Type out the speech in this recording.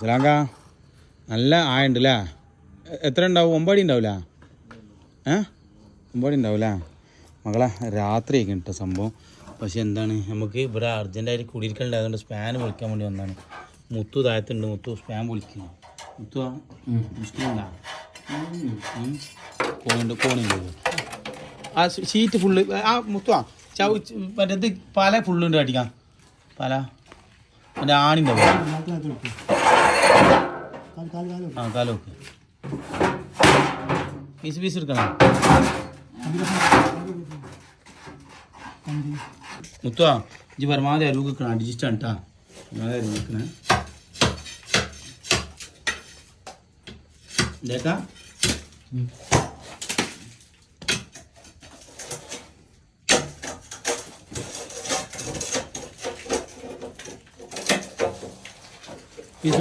സലാങ്ക നല്ല ആയുണ്ട് അല്ലേ? എത്ര ഉണ്ടാവും? 9 അടി ഉണ്ടാവില്ല? 9 അടി ഉണ്ടാവില്ല മകളെ. രാത്രിയൊക്കെ കേട്ടോ സംഭവം. പക്ഷെ എന്താണ്, നമുക്ക് ഇവിടെ അർജൻറ്റായിട്ട് കുടിയിരിക്കലുണ്ടായതുകൊണ്ട് സ്പാൻ വിളിക്കാൻ വേണ്ടി വന്നതാണ്. മുത്തു താഴത്തുണ്ട്. മുത്തു സ്പാൻ വിളിക്കുന്നു. മുത്തു മുസ്ലിമുണ്ടാ കോണില്ല ആ ഷീറ്റ് ഫുള്ള്. ആ മുത്തുവാ മറ്റേത് പല ഫുള്ളുണ്ട് അടിക്കാം. പല മറ്റേ ആണിണ്ടാവും. ആ കാലോക്ക് പീസ് എടുക്കണം. മുത്തുവാ ഇജ്ജ് പരമാവധി അരുവ് വെക്കണം. അടിച്ചിട്ടാണ് കേട്ടാ പരമാവധി അരുവ് വെക്കണേ. ഇതേക്കാ